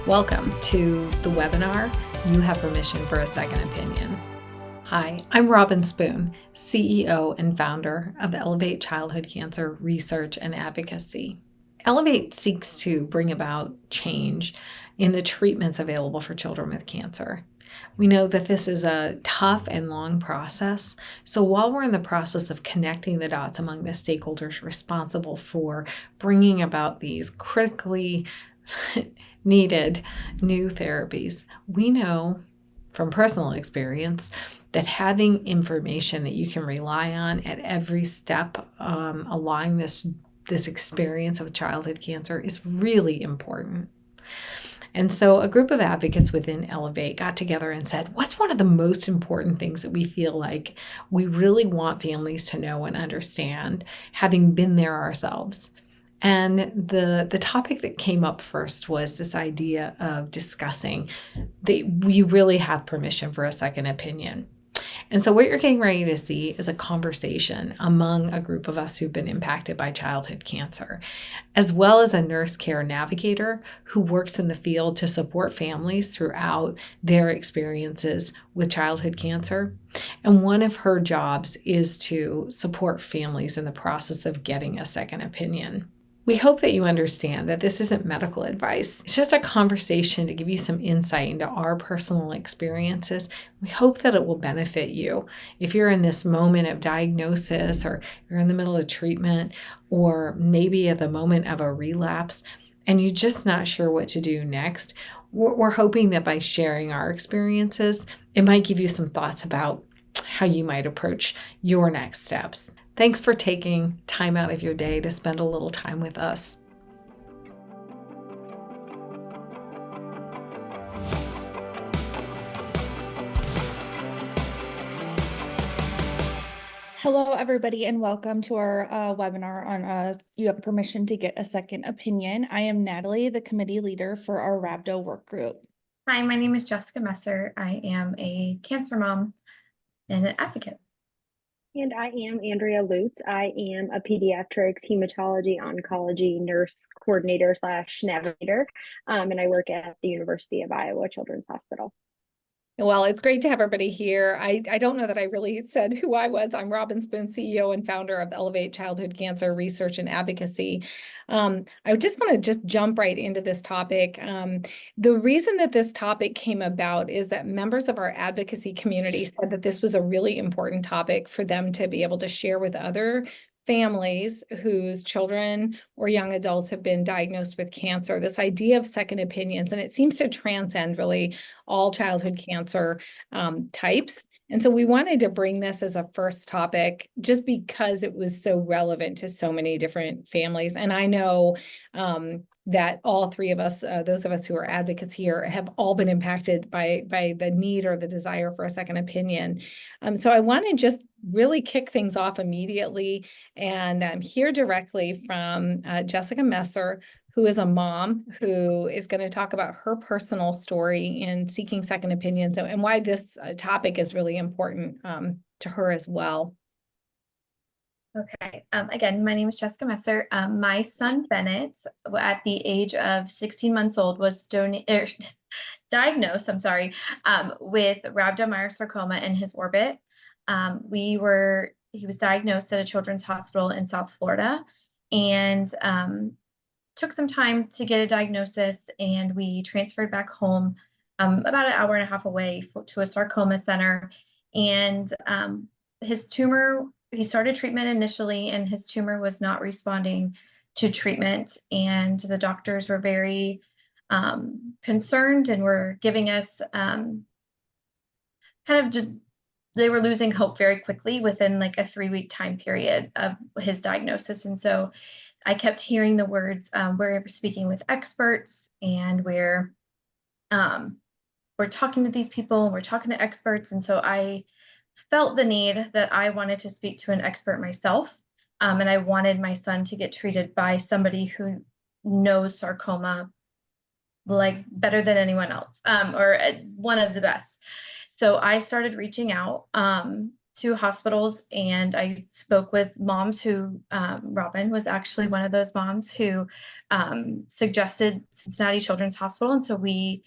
Welcome to the webinar, You Have Permission for a Second Opinion. Hi, I'm Robin Spoon, CEO and founder of Elevate Childhood Cancer Research and Advocacy. Elevate seeks to bring about change in the treatments available for children with cancer. We know that this is a tough and long process, so while we're in the process of connecting the dots among the stakeholders responsible for bringing about these critically needed new therapies, we know from personal experience that having information that you can rely on at every step along this experience of childhood cancer is really important. And so a group of advocates within Elevate got together and said, what's one of the most important things that we feel like we really want families to know and understand, having been there ourselves? And the topic that came up first was this idea of discussing that we really have permission for a second opinion. And so what you're getting ready to see is a conversation among a group of us who've been impacted by childhood cancer, as well as a nurse care navigator who works in the field to support families throughout their experiences with childhood cancer. And one of her jobs is to support families in the process of getting a second opinion. We hope that you understand that this isn't medical advice. It's just a conversation to give you some insight into our personal experiences. We hope that it will benefit you. If you're in this moment of diagnosis, or you're in the middle of treatment, or maybe at the moment of a relapse, and you're just not sure what to do next, we're hoping that by sharing our experiences, it might give you some thoughts about how you might approach your next steps. Thanks for taking time out of your day to spend a little time with us. Hello, everybody, and welcome to our webinar on You Have Permission to Get a Second Opinion. I am Natalie, the committee leader for our rhabdo work group. Hi, my name is Jessica Messer. I am a cancer mom and an advocate. And I am Andrea Lutes. I am a pediatrics hematology oncology nurse coordinator / navigator, and I work at the University of Iowa Children's Hospital. Well, it's great to have everybody here. I don't know that I really said who I was. I'm Robin Spoon, CEO and founder of Elevate Childhood Cancer Research and Advocacy. I just want to jump right into this topic. The reason that this topic came about is that members of our advocacy community said that this was a really important topic for them to be able to share with other families whose children or young adults have been diagnosed with cancer, this idea of second opinions, and it seems to transcend really all childhood cancer types. And so we wanted to bring this as a first topic just because it was so relevant to so many different families. And I know that all three of us, those of us who are advocates here, have all been impacted by the need or the desire for a second opinion. So I want to just really kick things off immediately and hear directly from Jessica Messer, who is a mom who is going to talk about her personal story in seeking second opinions and why this topic is really important to her as well. Okay. Again, my name is Jessica Messer. My son Bennett, at the age of 16 months old, was diagnosed, with rhabdomyosarcoma in his orbit. He was diagnosed at a children's hospital in South Florida, and took some time to get a diagnosis, and we transferred back home about an hour and a half away to a sarcoma center. And his tumor, he started treatment initially, and his tumor was not responding to treatment. And the doctors were very concerned and were giving us they were losing hope very quickly within like a 3-week time period of his diagnosis. And so I kept hearing the words, we're speaking with experts, and we're talking to these people, and we're talking to experts. And so I felt the need that I wanted to speak to an expert myself. And I wanted my son to get treated by somebody who knows sarcoma like better than anyone else, or one of the best. So I started reaching out to hospitals, and I spoke with moms who, Robin was actually one of those moms who suggested Cincinnati Children's Hospital. And so we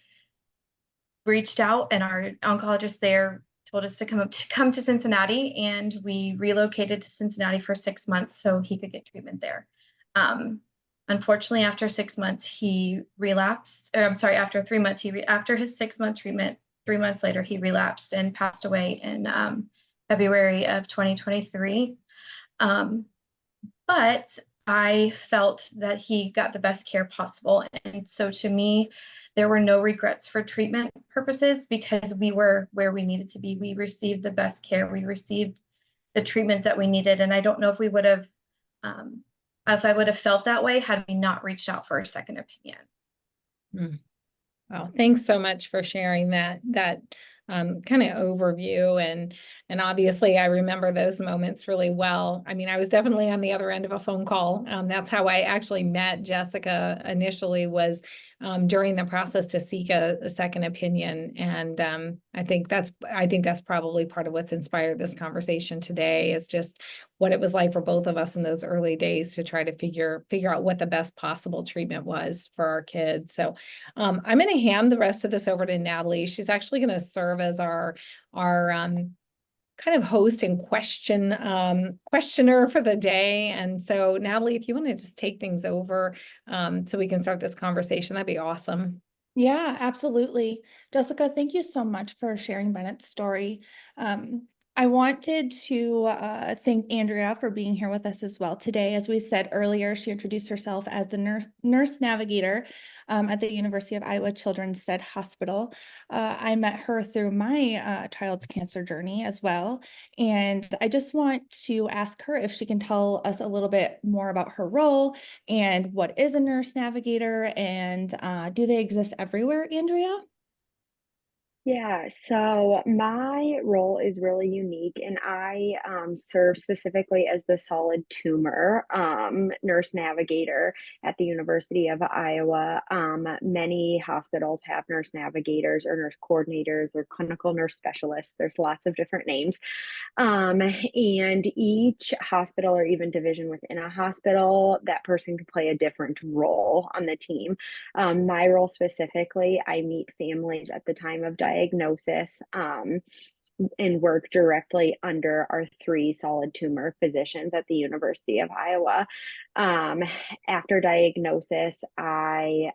reached out, and our oncologist there told us to come to Cincinnati, and we relocated to Cincinnati for 6 months so he could get treatment there. Unfortunately, after 6 months, he relapsed. Or, I'm sorry, after 3 months, after his 6-month treatment, 3 months later, he relapsed and passed away in February of 2023. But I felt that he got the best care possible. And so to me, there were no regrets for treatment purposes because we were where we needed to be. We received the best care. We received the treatments that we needed. And I don't know if we would have, if I would have felt that way had we not reached out for a second opinion. Well, thanks so much for sharing that kind of overview. And obviously I remember those moments really well. I mean, I was definitely on the other end of a phone call. That's how I actually met Jessica initially, was during the process to seek a second opinion. And I think that's probably part of what's inspired this conversation today, is just what it was like for both of us in those early days to try to figure out what the best possible treatment was for our kids. So I'm going to hand the rest of this over to Natalie. She's actually going to serve as our kind of host and questioner for the day. And so Natalie, if you want to just take things over so we can start this conversation, that'd be awesome. Yeah, absolutely. Jessica, thank you so much for sharing Bennett's story. I wanted to thank Andrea for being here with us as well today. As we said earlier, she introduced herself as the nurse navigator at the University of Iowa Children's Stead Hospital. I met her through my child's cancer journey as well. And I just want to ask her if she can tell us a little bit more about her role and what is a nurse navigator, and do they exist everywhere, Andrea? Yeah, so my role is really unique, and I serve specifically as the solid tumor nurse navigator at the University of Iowa. Many hospitals have nurse navigators or nurse coordinators or clinical nurse specialists. There's lots of different names. And each hospital or even division within a hospital, that person could play a different role on the team. My role specifically, I meet families at the time of diagnosis, and work directly under our 3 solid tumor physicians at the University of Iowa. After diagnosis, I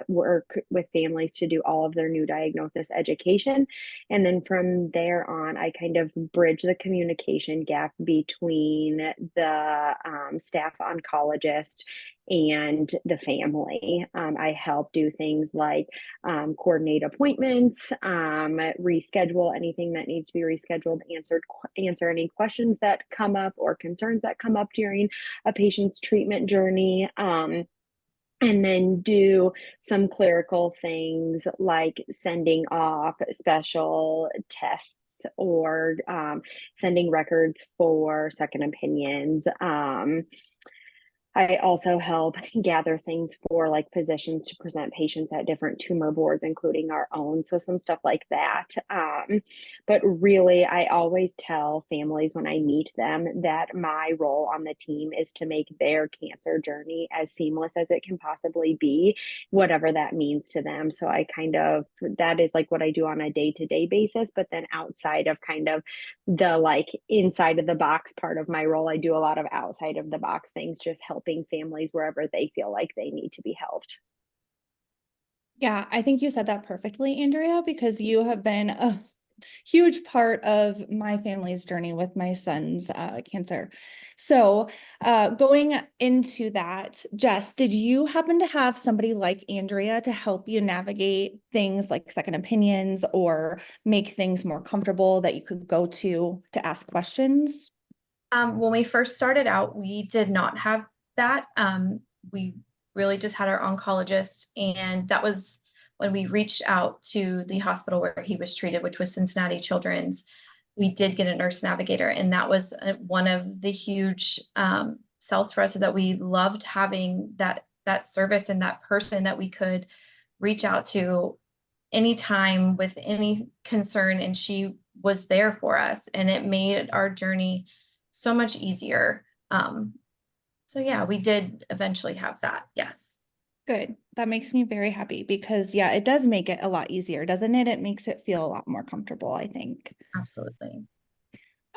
work with families to do all of their new diagnosis education. And then from there on, I kind of bridge the communication gap between the staff oncologist and the family. I help do things like coordinate appointments, reschedule anything that needs to be rescheduled, answer any questions that come up or concerns that come up during a patient's treatment journey. And then do some clerical things like sending off special tests or sending records for second opinions. I also help gather things for like physicians to present patients at different tumor boards, including our own. So some stuff like that. But really, I always tell families when I meet them that my role on the team is to make their cancer journey as seamless as it can possibly be, whatever that means to them. So that is like what I do on a day-to-day basis. But then outside of kind of the like inside of the box part of my role, I do a lot of outside of the box things, just helping families wherever they feel like they need to be helped. Yeah, I think you said that perfectly, Andrea, because you have been a huge part of my family's journey with my son's cancer. So going into that, Jess, did you happen to have somebody like Andrea to help you navigate things like second opinions or make things more comfortable that you could go to ask questions? When we first started out, we did not have that. We really just had our oncologist, and that was when we reached out to the hospital where he was treated, which was Cincinnati Children's. We did get a nurse navigator, and that was one of the huge sells for us, is that we loved having that service and that person that we could reach out to any time with any concern, and she was there for us, and it made our journey so much easier. So yeah, we did eventually have that. Yes. Good. That makes me very happy because yeah, it does make it a lot easier, doesn't it? It makes it feel a lot more comfortable, I think. Absolutely.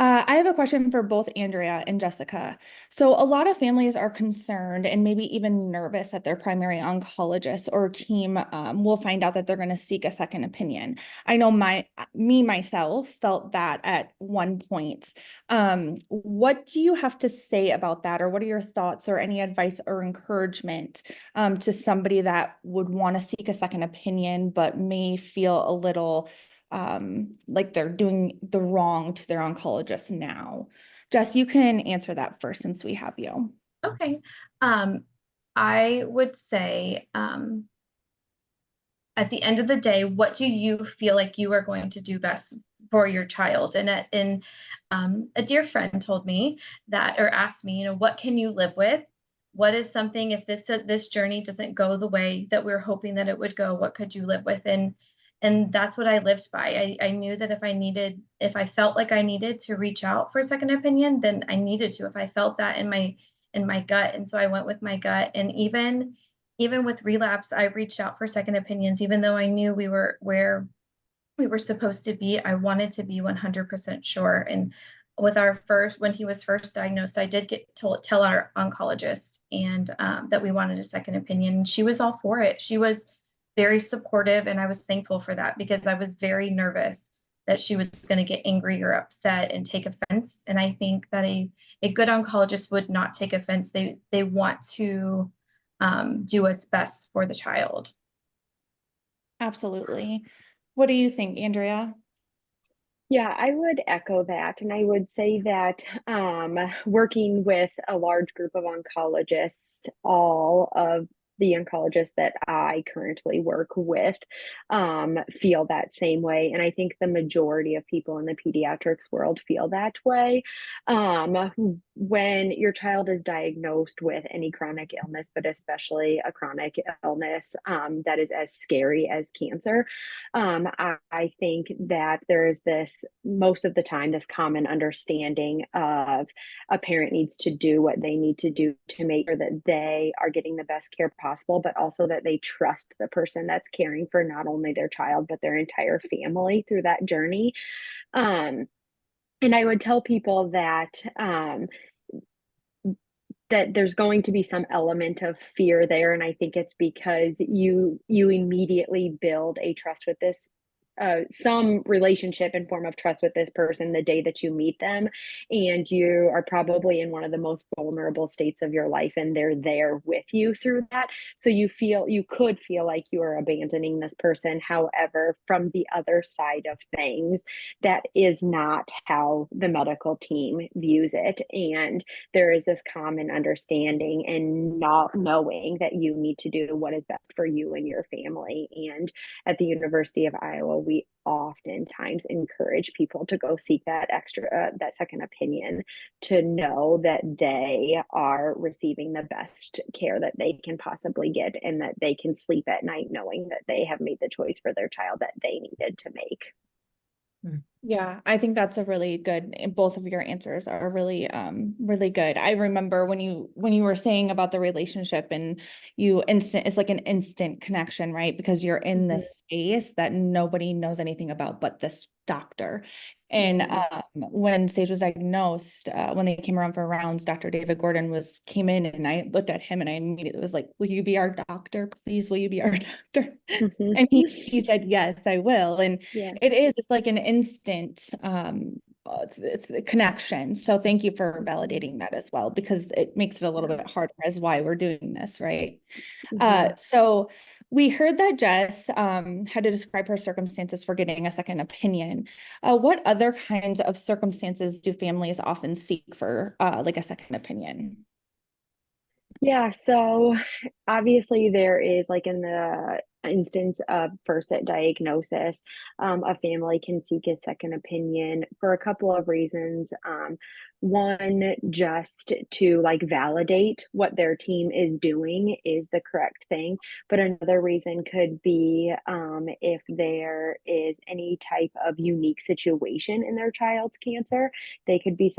I have a question for both Andrea and Jessica. So a lot of families are concerned and maybe even nervous that their primary oncologist or team will find out that they're going to seek a second opinion. I know myself felt that at one point. What do you have to say about that, or what are your thoughts or any advice or encouragement to somebody that would want to seek a second opinion but may feel a little like they're doing the wrong to their oncologist now? Jess, you can answer that first since we have you. Okay. I would say, at the end of the day, what do you feel like you are going to do best for your child? And a dear friend told me that, or asked me, what can you live with? What is something, if this journey doesn't go the way that we're hoping that it would go, what could you live with? And that's what I lived by. I knew that if I felt like I needed to reach out for a second opinion, then I needed to, if I felt that in my gut. And so I went with my gut. And even with relapse, I reached out for second opinions, even though I knew we were where we were supposed to be. I wanted to be 100% sure. And when he was first diagnosed, I did tell our oncologist and that we wanted a second opinion. She was all for it. She was very supportive, and I was thankful for that, because I was very nervous that she was going to get angry or upset and take offense. And I think that a good oncologist would not take offense. They want to do what's best for the child. Absolutely. What do you think, Andrea? Yeah, I would echo that. And I would say that working with a large group of oncologists, all of the oncologists that I currently work with feel that same way. And I think the majority of people in the pediatrics world feel that way. When your child is diagnosed with any chronic illness, but especially a chronic illness that is as scary as cancer, I think that there is this, most of the time, this common understanding of a parent needs to do what they need to do to make sure that they are getting the best care possible, but also that they trust the person that's caring for not only their child, but their entire family through that journey. And I would tell people that there's going to be some element of fear there. And I think it's because you immediately build a trust with this some relationship and form of trust with this person the day that you meet them, and you are probably in one of the most vulnerable states of your life, and they're there with you through that. So you could feel like you are abandoning this person. However, from the other side of things, that is not how the medical team views it. And there is this common understanding and not knowing that you need to do what is best for you and your family. And at the University of Iowa, we oftentimes encourage people to go seek that that second opinion, to know that they are receiving the best care that they can possibly get, and that they can sleep at night knowing that they have made the choice for their child that they needed to make. Yeah, I think that's a really good, and both of your answers are really really good. I remember when you were saying about the relationship, and it's like an instant connection, right? Because you're in this space that nobody knows anything about but this doctor. And when Sage was diagnosed, when they came around for rounds, Dr. David Gordon came in, and I looked at him and I immediately was like, "Will you be our doctor? Please, will you be our doctor?" And he said, "Yes, I will." And Yeah. it's like an instant it's a connection. So thank you for validating that as well, because it makes it a little bit harder as why we're doing this, right? So we heard that Jess had to describe her circumstances for getting a second opinion. What other kinds of circumstances do families often seek for like a second opinion? Yeah, so obviously there is, like in the instance of first at diagnosis, a family can seek a second opinion for a couple of reasons. One, just to like validate what their team is doing is the correct thing. But another reason could be if there is any type of unique situation in their child's cancer, they could be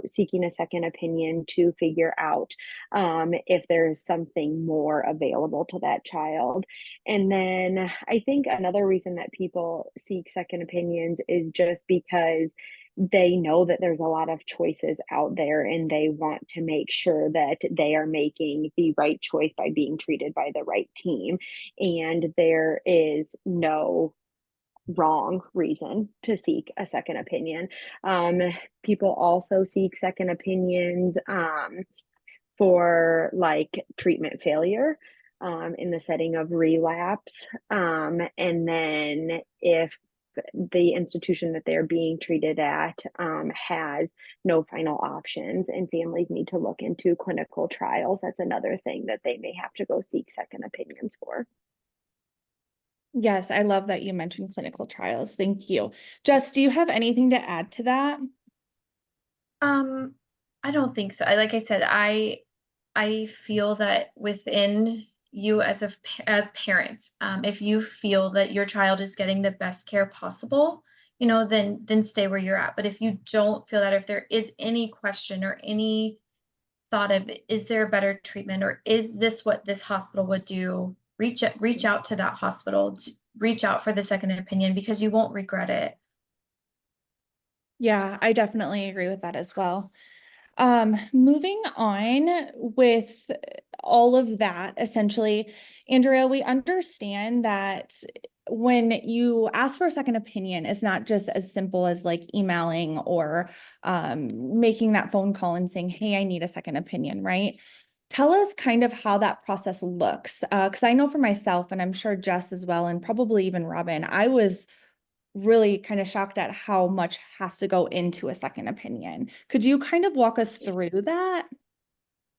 seeking a second opinion to figure out if there's something more available to that child. And then I think another reason that people seek second opinions is just because they know that there's a lot of choices out there and they want to make sure that they are making the right choice by being treated by the right team. And there is no wrong reason to seek a second opinion. People also seek second opinions for like treatment failure in the setting of relapse. And then if the institution that they're being treated at has no final options and families need to look into clinical trials, that's another thing that they may have to go seek second opinions for. Yes, I love that you mentioned clinical trials. Thank you. Jess, do you have anything to add to that? I don't think so. Like I said, I feel that within you as a parent, if you feel that your child is getting the best care possible, then stay where you're at. But if you don't feel that, if there is any question or any thought of, is there a better treatment, or is this what this hospital would do, reach out to that hospital, reach out for the second opinion, because you won't regret it. Yeah, I definitely agree with that as well. Moving on with all of that, essentially, Andrea, we understand that when you ask for a second opinion, it's not just as simple as like emailing or making that phone call and saying, hey, I need a second opinion, right? Tell us kind of how that process looks. Because I know for myself, and I'm sure Jess as well, and probably even Robin, I was really kind of shocked at how much has to go into a second opinion. Could you kind of walk us through that?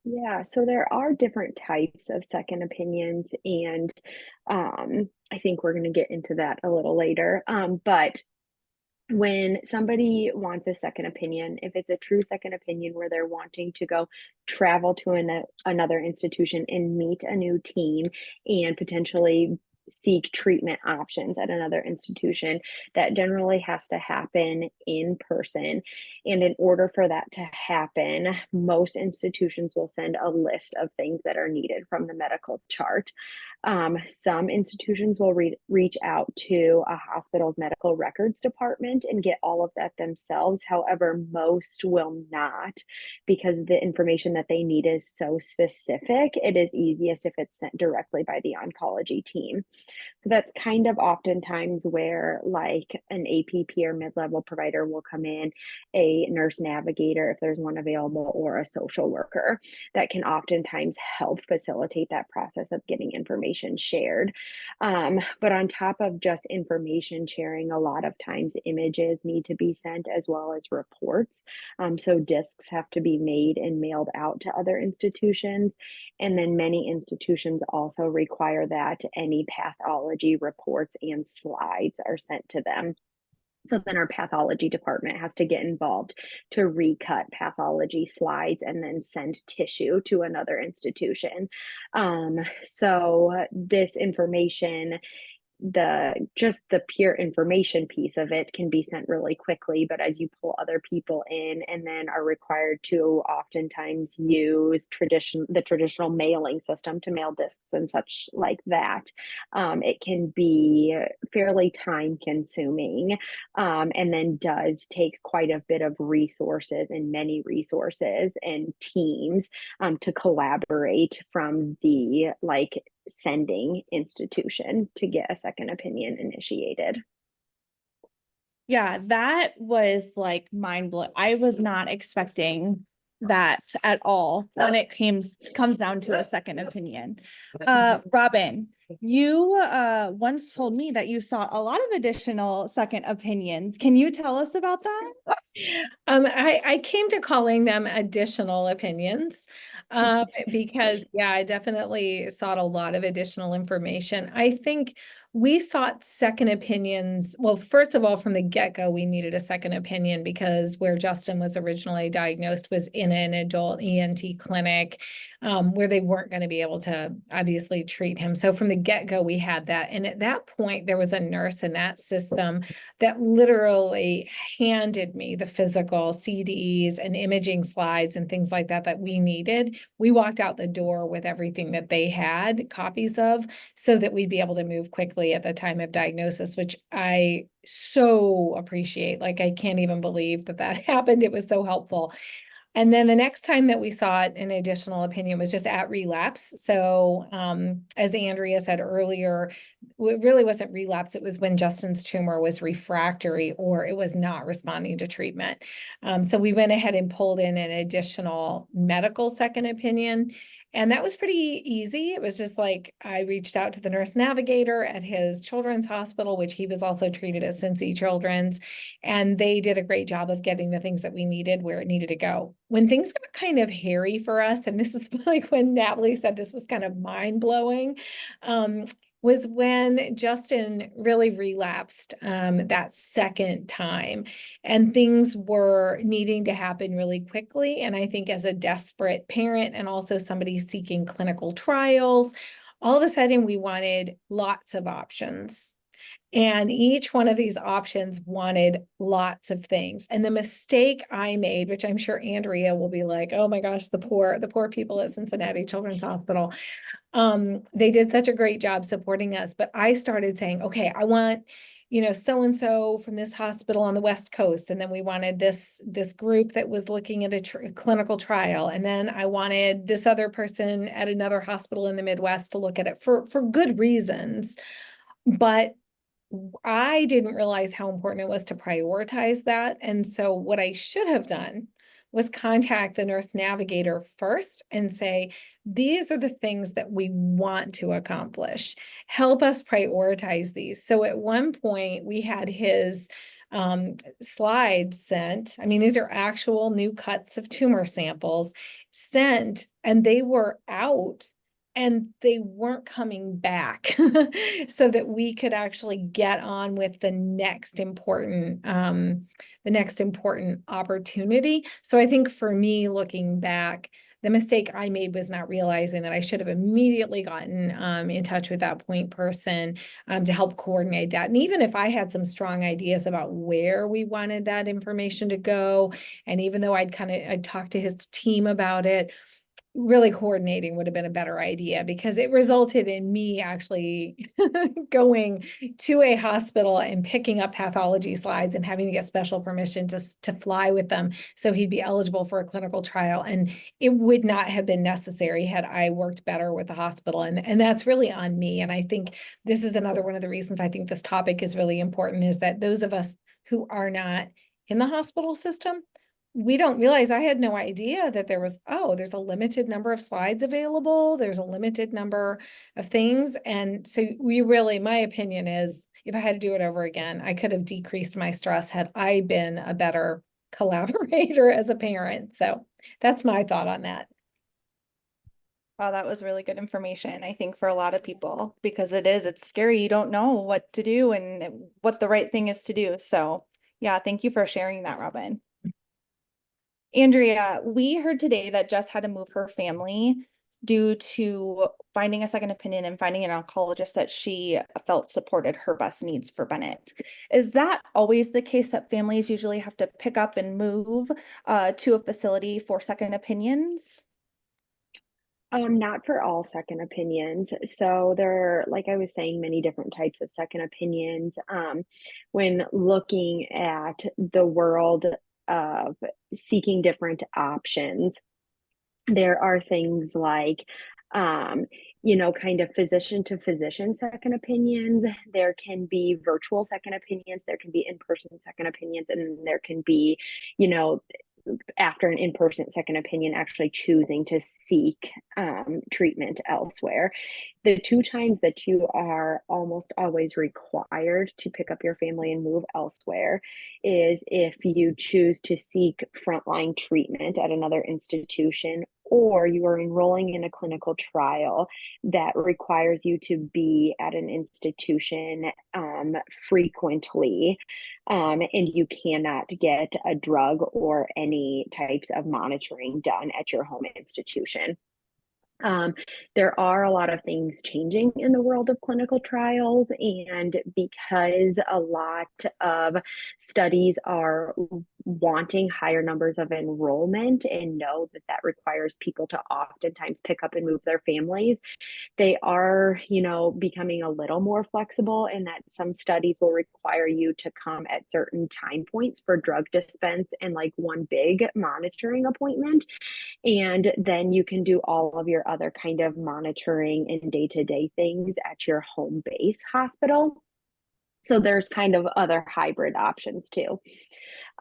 Yeah, so there are different types of second opinions, and I think we're going to get into that a little later. But when somebody wants a second opinion, if it's a true second opinion where they're wanting to go travel to another institution and meet a new team and potentially seek treatment options at another institution, that generally has to happen in person. And in order for that to happen, most institutions will send a list of things that are needed from the medical chart. Some institutions will reach out to a hospital's medical records department and get all of that themselves. However, most will not, because the information that they need is so specific. It is easiest if it's sent directly by the oncology team. So that's kind of oftentimes where like an APP or mid-level provider will come in, a nurse navigator if there's one available, or a social worker that can oftentimes help facilitate that process of getting information shared. But on top of just information sharing, a lot of times images need to be sent as well as reports. So discs have to be made and mailed out to other institutions. And then many institutions also require that any pathology reports and slides are sent to them. So then our pathology department has to get involved to recut pathology slides and then send tissue to another institution. So this information, just the pure information piece of it can be sent really quickly, but as you pull other people in and then are required to oftentimes use the traditional mailing system to mail discs and such like that, it can be fairly time consuming, and then does take quite a bit of resources and many resources and teams to collaborate from the like sending institution to get a second opinion initiated. Yeah, that was like mind blowing. I was not expecting that at all when it comes down to a second opinion. Robin, you once told me that you saw a lot of additional second opinions. Can you tell us about that? I came to calling them additional opinions. Because yeah, I definitely sought a lot of additional information. I think we sought second opinions. Well, first of all, from the get-go, we needed a second opinion because where Justin was originally diagnosed was in an adult ENT clinic, where they weren't going to be able to obviously treat him. So from the get-go, we had that. And at that point, there was a nurse in that system that literally handed me the physical CDs and imaging slides and things like that that we needed. We walked out the door with everything that they had copies of so that we'd be able to move quickly at the time of diagnosis, which I so appreciate. Like, I can't even believe that that happened. It was so helpful. And then the next time that we sought an additional opinion was just at relapse. So as Andrea said earlier, it really wasn't relapse. It was when Justin's tumor was refractory or it was not responding to treatment. So we went ahead and pulled in an additional medical second opinion. And that was pretty easy. It was just like I reached out to the nurse navigator at his children's hospital, which he was also treated at Cincy Children's. And they did a great job of getting the things that we needed where it needed to go. When things got kind of hairy for us, and this is like when Natalie said this was kind of mind-blowing, was when Justin really relapsed that second time and things were needing to happen really quickly. And I think as a desperate parent and also somebody seeking clinical trials, all of a sudden we wanted lots of options. And each one of these options wanted lots of things. And the mistake I made, which I'm sure Andrea will be like, oh my gosh, the poor people at Cincinnati Children's Hospital. They did such a great job supporting us, but I started saying, okay, I want, so-and-so from this hospital on the West Coast. And then we wanted this group that was looking at a clinical trial. And then I wanted this other person at another hospital in the Midwest to look at it for good reasons. But I didn't realize how important it was to prioritize that. And so what I should have done was contact the nurse navigator first and say, these are the things that we want to accomplish. Help us prioritize these. So at one point we had his slides sent. I mean, these are actual new cuts of tumor samples sent, and they were out and they weren't coming back so that we could actually get on with the next important opportunity. So I think for me, looking back, the mistake I made was not realizing that I should have immediately gotten in touch with that point person to help coordinate that. And even if I had some strong ideas about where we wanted that information to go, and even though I'd talked to his team about it, really coordinating would have been a better idea because it resulted in me actually going to a hospital and picking up pathology slides and having to get special permission to fly with them so he'd be eligible for a clinical trial. And it would not have been necessary had I worked better with the hospital. And that's really on me. And I think this is another one of the reasons I think this topic is really important, is that those of us who are not in the hospital system, we don't realize. I had no idea that there's a limited number of slides available. There's a limited number of things. And so my opinion is, if I had to do it over again, I could have decreased my stress had I been a better collaborator as a parent. So that's my thought on that. Wow, that was really good information, I think, for a lot of people, because it's scary. You don't know what to do and what the right thing is to do. So yeah, thank you for sharing that, Robin. Andrea, we heard today that Jess had to move her family due to finding a second opinion and finding an oncologist that she felt supported her best needs for Bennett. Is that always the case, that families usually have to pick up and move to a facility for second opinions? Not for all second opinions. So there are, like I was saying, many different types of second opinions. When looking at the world of seeking different options, there are things like, kind of physician to physician second opinions. There can be virtual second opinions. There can be in-person second opinions, and there can be, after an in-person second opinion, actually choosing to seek treatment elsewhere. The two times that you are almost always required to pick up your family and move elsewhere is if you choose to seek frontline treatment at another institution, or you are enrolling in a clinical trial that requires you to be at an institution frequently, and you cannot get a drug or any types of monitoring done at your home institution. There are a lot of things changing in the world of clinical trials, and because a lot of studies are wanting higher numbers of enrollment and know that that requires people to oftentimes pick up and move their families, they are, becoming a little more flexible in that some studies will require you to come at certain time points for drug dispense and like one big monitoring appointment. And then you can do all of your other kind of monitoring and day-to-day things at your home base hospital. So there's kind of other hybrid options too.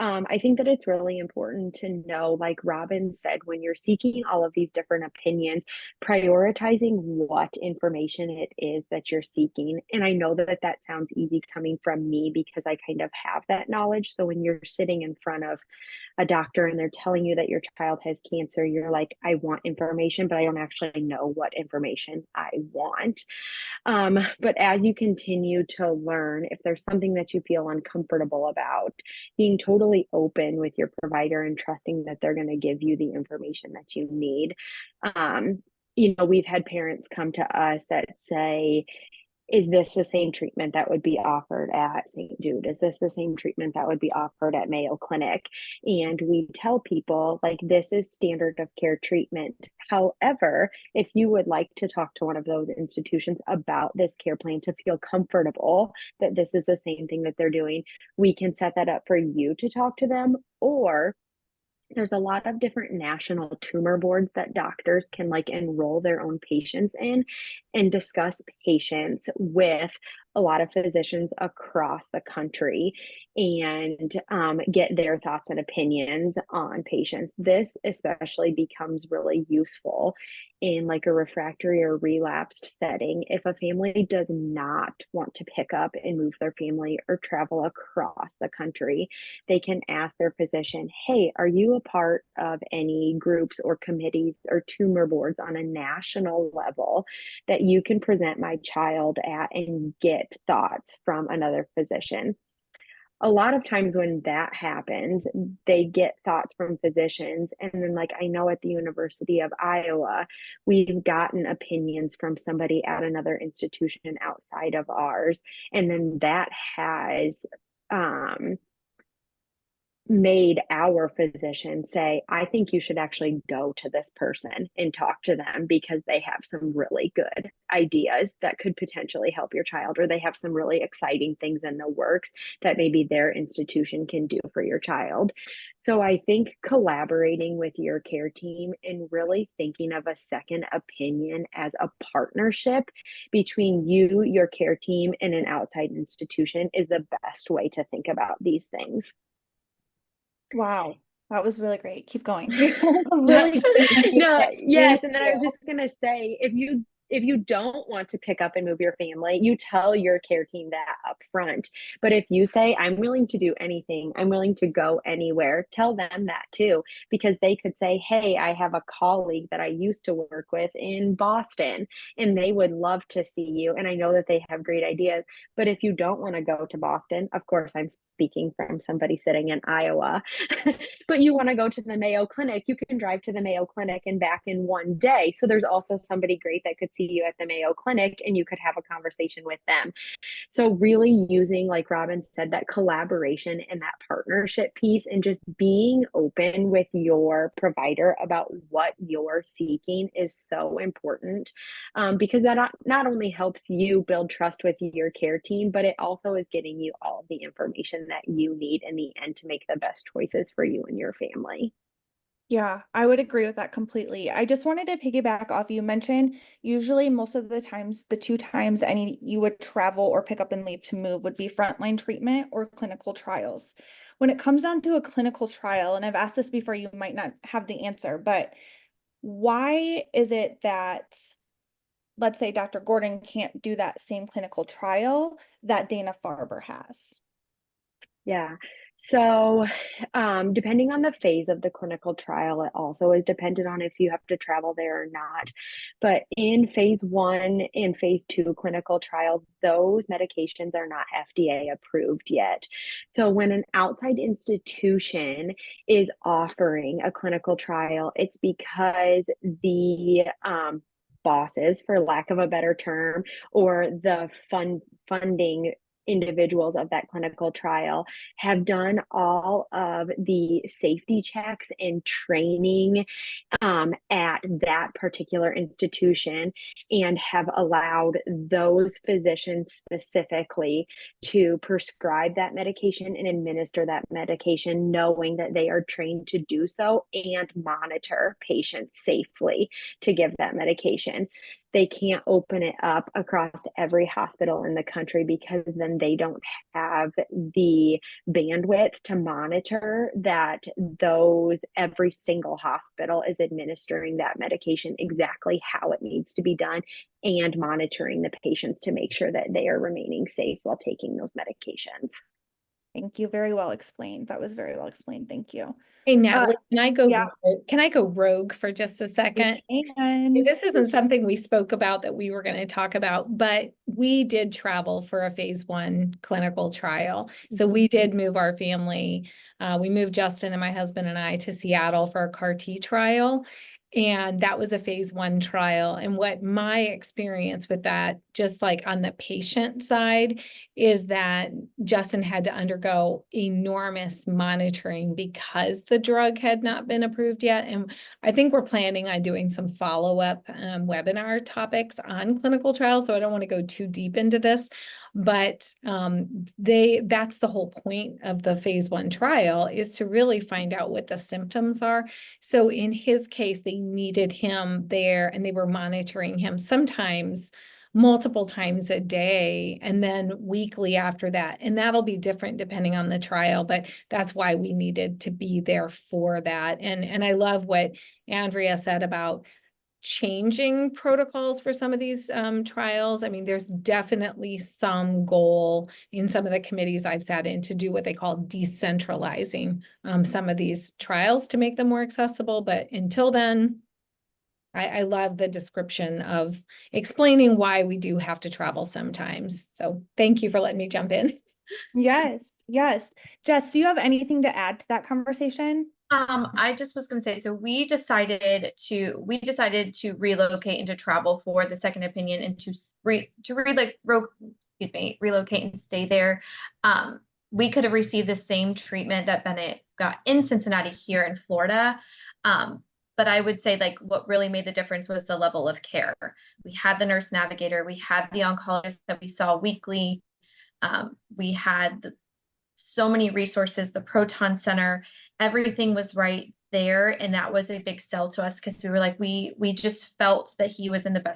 I think that it's really important to know, like Robin said, when you're seeking all of these different opinions, prioritizing what information it is that you're seeking. And I know that that sounds easy coming from me because I kind of have that knowledge. So when you're sitting in front of a doctor and they're telling you that your child has cancer, you're like, I want information, but I don't actually know what information I want. But as you continue to learn, if there's something that you feel uncomfortable about, being totally open with your provider and trusting that they're going to give you the information that you need. We've had parents come to us that say, is this the same treatment that would be offered at St. Jude? Is this the same treatment that would be offered at Mayo Clinic? And we tell people, like, this is standard of care treatment. However, if you would like to talk to one of those institutions about this care plan to feel comfortable that this is the same thing that they're doing, we can set that up for you to talk to them. Or there's a lot of different national tumor boards that doctors can like enroll their own patients in and discuss patients with a lot of physicians across the country and get their thoughts and opinions on patients. This especially becomes really useful in like a refractory or relapsed setting. If a family does not want to pick up and move their family or travel across the country, they can ask their physician, hey, are you a part of any groups or committees or tumor boards on a national level that you can present my child at and get thoughts from another physician? A lot of times when that happens, they get thoughts from physicians. And then, like, I know at the University of Iowa, we've gotten opinions from somebody at another institution outside of ours. And then that has made our physician say, I think you should actually go to this person and talk to them because they have some really good ideas that could potentially help your child, or they have some really exciting things in the works that maybe their institution can do for your child. So I think collaborating with your care team and really thinking of a second opinion as a partnership between you, your care team, and an outside institution is the best way to think about these things. Wow, that was really great. Keep going. Really great. No, yes. Thank And then I you. was just gonna say, if you don't want to pick up and move your family, you tell your care team that up front. But if you say, I'm willing to do anything, I'm willing to go anywhere, tell them that too, because they could say, hey, I have a colleague that I used to work with in Boston and they would love to see you. And I know that they have great ideas. But if you don't want to go to Boston, of course, I'm speaking from somebody sitting in Iowa, but you want to go to the Mayo Clinic, you can drive to the Mayo Clinic and back in one day. So there's also somebody great that could see you at the Mayo Clinic and you could have a conversation with them. So really using, like Robin said, that collaboration and that partnership piece and just being open with your provider about what you're seeking is so important, because that not only helps you build trust with your care team, but it also is getting you all of the information that you need in the end to make the best choices for you and your family. Yeah, I would agree with that completely. I just wanted to piggyback off you mentioned usually most of the times, the two times any you would travel or pick up and leave to move would be frontline treatment or clinical trials. When it comes down to a clinical trial, and I've asked this before, you might not have the answer, but why is it that, let's say Dr. Gordon can't do that same clinical trial that Dana-Farber has? Yeah. So, depending on the phase of the clinical trial, it also is dependent on if you have to travel there or not. But in phase 1 and phase 2 clinical trials, those medications are not FDA approved yet. So, when an outside institution is offering a clinical trial, it's because the bosses, for lack of a better term, or the funding individuals of that clinical trial have done all of the safety checks and training at that particular institution and have allowed those physicians specifically to prescribe that medication and administer that medication, knowing that they are trained to do so and monitor patients safely to give that medication. They can't open it up across every hospital in the country because then they don't have the bandwidth to monitor that every single hospital is administering that medication exactly how it needs to be done and monitoring the patients to make sure that they are remaining safe while taking those medications. Thank you. Very well explained. That was very well explained. Thank you. Hey, Natalie, yeah. can I go rogue for just a second? And this isn't something we spoke about that we were going to talk about, but we did travel for a phase 1 clinical trial. So we did move our family. We moved Justin and my husband and I to Seattle for a CAR T trial. And that was a phase 1 trial. And what my experience with that, just like on the patient side, is that Justin had to undergo enormous monitoring because the drug had not been approved yet. And I think we're planning on doing some follow-up webinar topics on clinical trials. So I don't want to go too deep into this, but that's the whole point of the phase 1 trial, is to really find out what the symptoms are. So in his case, they needed him there and they were monitoring him sometimes multiple times a day and then weekly after that. And that'll be different depending on the trial, but that's why we needed to be there for that. And I love what Andrea said about changing protocols for some of these trials. I mean, there's definitely some goal in some of the committees I've sat in to do what they call decentralizing some of these trials to make them more accessible. But until then, I love the description of explaining why we do have to travel sometimes. So thank you for letting me jump in. Yes, yes. Jess, do you have anything to add to that conversation? I just was going to say, so we decided to relocate and to travel for the second opinion and to relocate and stay there. We could have received the same treatment that Bennett got in Cincinnati here in Florida. But I would say, like, what really made the difference was the level of care. We had the nurse navigator, we had the oncologist that we saw weekly. We had so many resources, the Proton Center, everything was right there. And that was a big sell to us because we were like, we just felt that he was in the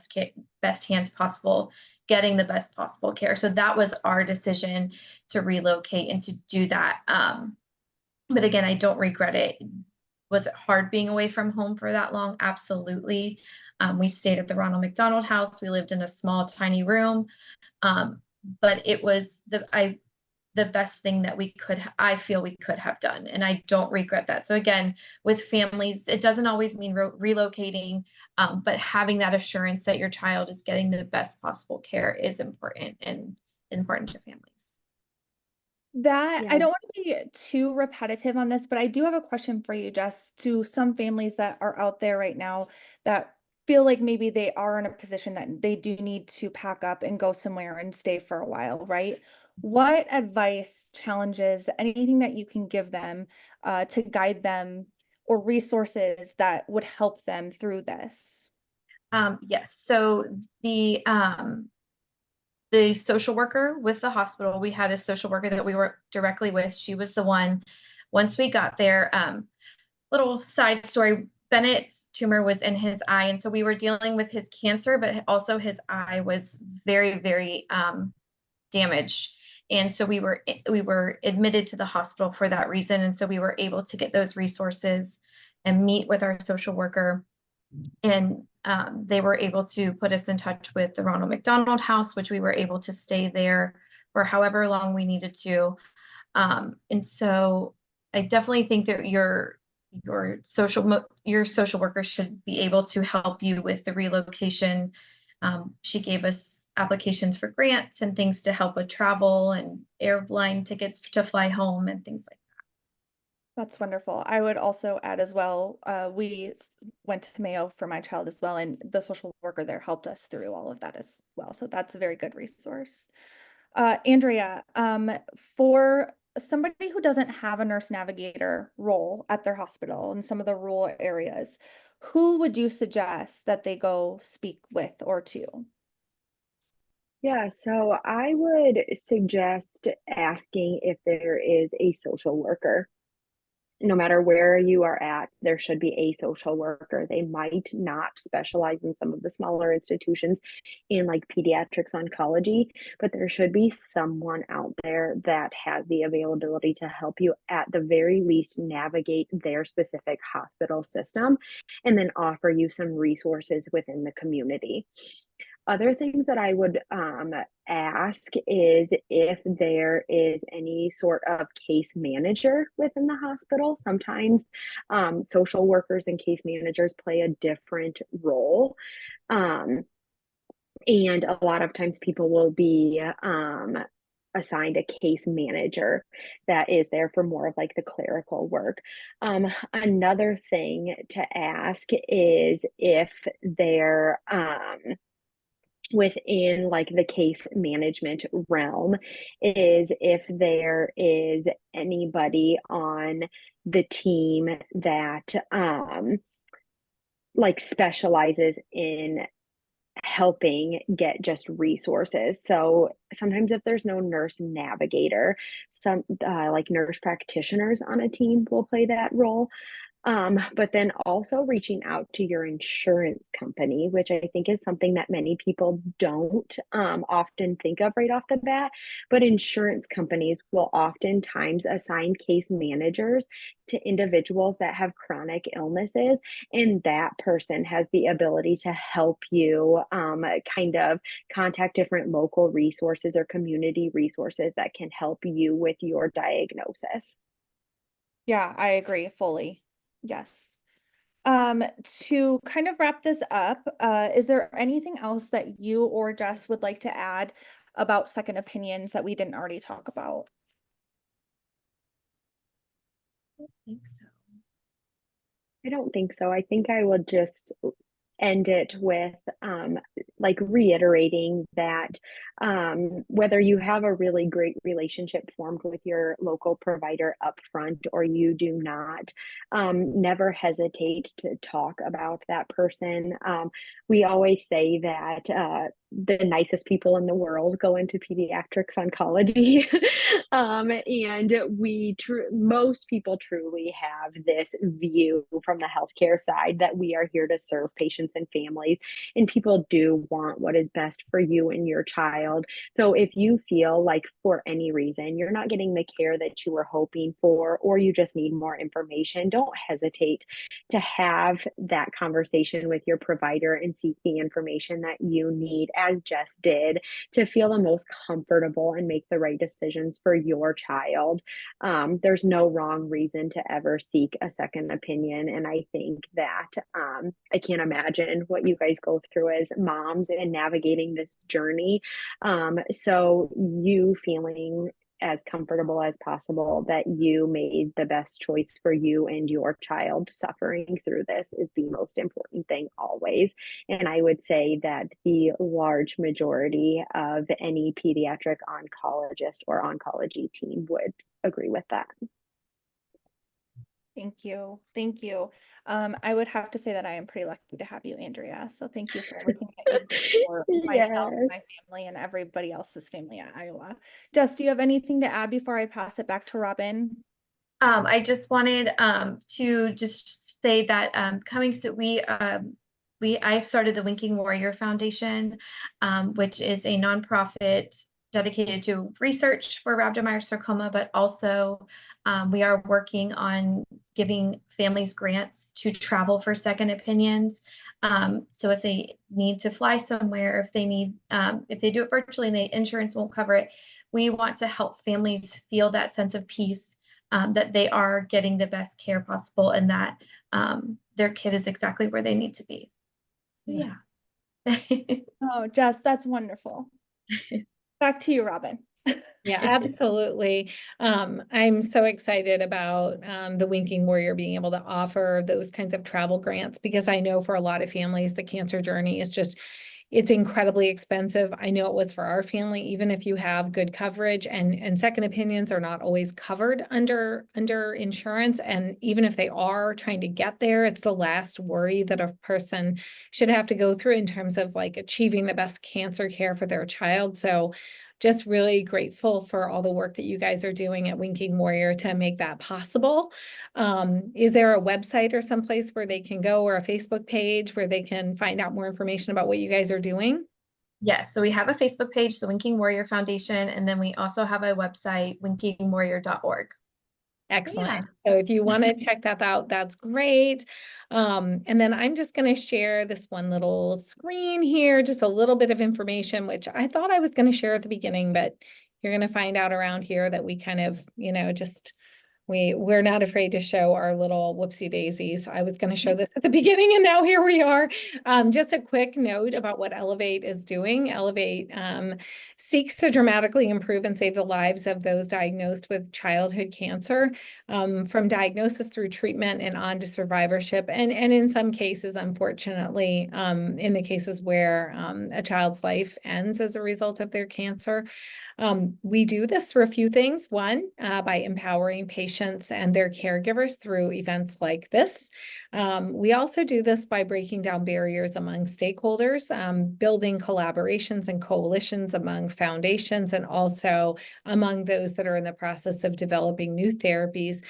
best hands possible, getting the best possible care. So that was our decision to relocate and to do that. But again, I don't regret it. Was it hard being away from home for that long? Absolutely. We stayed at the Ronald McDonald House. We lived in a small, tiny room. But it was the best thing that I feel we could have done. And I don't regret that. So again, with families, it doesn't always mean relocating, but having that assurance that your child is getting the best possible care is important and important to families. I don't want to be too repetitive on this, but I do have a question for you, Jess, to some families that are out there right now that feel like maybe they are in a position that they do need to pack up and go somewhere and stay for a while, right? What advice, challenges, anything that you can give them to guide them, or resources that would help them through this? Yes. So the social worker with the hospital, we had a social worker that we worked directly with. She was the one, once we got there, little side story, Bennett's tumor was in his eye. And so we were dealing with his cancer, but also his eye was very, very damaged. And so we were admitted to the hospital for that reason. And so we were able to get those resources and meet with our social worker. And they were able to put us in touch with the Ronald McDonald House, which we were able to stay there for however long we needed to. And so I definitely think that your social worker should be able to help you with the relocation. She gave us applications for grants and things to help with travel and airline tickets to fly home and things like That's wonderful. I would also add as well, went to Mayo for my child as well, and the social worker there helped us through all of that as well. So that's a very good resource. Andrea, for somebody who doesn't have a nurse navigator role at their hospital in some of the rural areas, who would you suggest that they go speak with or to? Yeah, so I would suggest asking if there is a social worker. No matter where you are at, there should be a social worker. They might not specialize in some of the smaller institutions in like pediatrics oncology, but there should be someone out there that has the availability to help you at the very least navigate their specific hospital system and then offer you some resources within the community. Other things that I would ask is if there is any sort of case manager within the hospital. Sometimes social workers and case managers play a different role. Um, and a lot of times people will be assigned a case manager that is there for more of like the clerical work. Another thing to ask is if they're within like the case management realm is if there is anybody on the team that like specializes in helping get just resources. So sometimes if there's no nurse navigator, some like nurse practitioners on a team will play that role. But then also reaching out to your insurance company, which I think is something that many people don't often think of right off the bat. But insurance companies will oftentimes assign case managers to individuals that have chronic illnesses, and that person has the ability to help you kind of contact different local resources or community resources that can help you with your diagnosis. Yeah, I agree fully. Yes. To kind of wrap this up, is there anything else that you or Jess would like to add about second opinions that we didn't already talk about? that. I think so. I don't think so. I think I will just end it with like reiterating that whether you have a really great relationship formed with your local provider up front or you do not, never hesitate to talk about that person. We always say that the nicest people in the world go into pediatrics oncology. And most people truly have this view from the healthcare side that we are here to serve patients and families, and people do want what is best for you and your child. So if you feel like for any reason you're not getting the care that you were hoping for, or you just need more information, don't hesitate to have that conversation with your provider and seek the information that you need, as Jess did, to feel the most comfortable and make the right decisions for your child. There's no wrong reason to ever seek a second opinion. And I think that I can't imagine what you guys go through as moms and navigating this journey. So you feeling as comfortable as possible that you made the best choice for you and your child suffering through this is the most important thing always. And I would say that the large majority of any pediatric oncologist or oncology team would agree with that. Thank you. Thank you. I would have to say that I am pretty lucky to have you, Andrea. So thank you for everything that you've done for myself, Yes. my family, and everybody else's family at Iowa. Jess, do you have anything to add before I pass it back to Robin? I just wanted to just say that coming soon, I've started the Winking Warrior Foundation, which is a nonprofit dedicated to research for rhabdomyosarcoma, but also we are working on giving families grants to travel for second opinions. So if they need to fly somewhere, if they do it virtually and the insurance won't cover it, we want to help families feel that sense of peace, that they are getting the best care possible and that their kid is exactly where they need to be. So yeah. Oh, Jess, that's wonderful. Back to you, Robin. Yeah, absolutely. I'm so excited about the Winking Warrior being able to offer those kinds of travel grants, because I know for a lot of families, the cancer journey is just, it's incredibly expensive. I know it was for our family, even if you have good coverage, and second opinions are not always covered under insurance. And even if they are trying to get there, it's the last worry that a person should have to go through in terms of like achieving the best cancer care for their child. So just really grateful for all the work that you guys are doing at Winking Warrior to make that possible. Is there a website or someplace where they can go, or a Facebook page where they can find out more information about what you guys are doing? Yes, so we have a Facebook page, the Winking Warrior Foundation, and then we also have a website, winkingwarrior.org. Excellent. So if you want to check that out, that's great. And then I'm just going to share this one little screen here, just a little bit of information, which I thought I was going to share at the beginning, but you're going to find out around here that we kind of, just we're not afraid to show our little whoopsie daisies. I was going to show this at the beginning, and now here we are. Just a quick note about what Elevate is doing. Elevate seeks to dramatically improve and save the lives of those diagnosed with childhood cancer, from diagnosis through treatment and on to survivorship. And in some cases, unfortunately, in the cases where a child's life ends as a result of their cancer. We do this through a few things. One, by empowering patients and their caregivers through events like this. We also do this by breaking down barriers among stakeholders, building collaborations and coalitions among foundations, and also among those that are in the process of developing new therapies,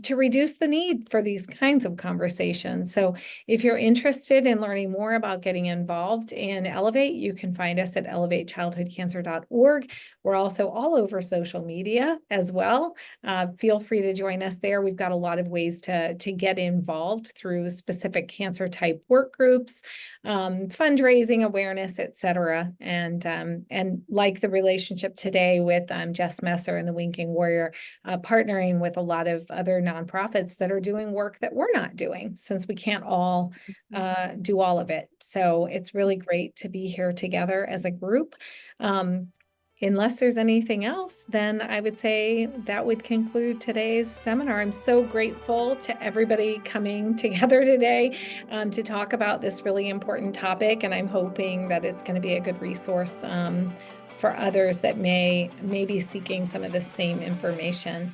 to reduce the need for these kinds of conversations. So if you're interested in learning more about getting involved in Elevate, you can find us at elevatechildhoodcancer.org. We're also all over social media as well. Feel free to join us there. We've got a lot of ways to get involved through specific cancer type work groups, fundraising, awareness, etc. And like the relationship today with Jess Messer and the Winking Warrior, partnering with a lot of other nonprofits that are doing work that we're not doing, since we can't all do all of it. So it's really great to be here together as a group. Unless there's anything else, then I would say that would conclude today's seminar. I'm so grateful to everybody coming together today to talk about this really important topic, and I'm hoping that it's going to be a good resource for others that may be seeking some of the same information.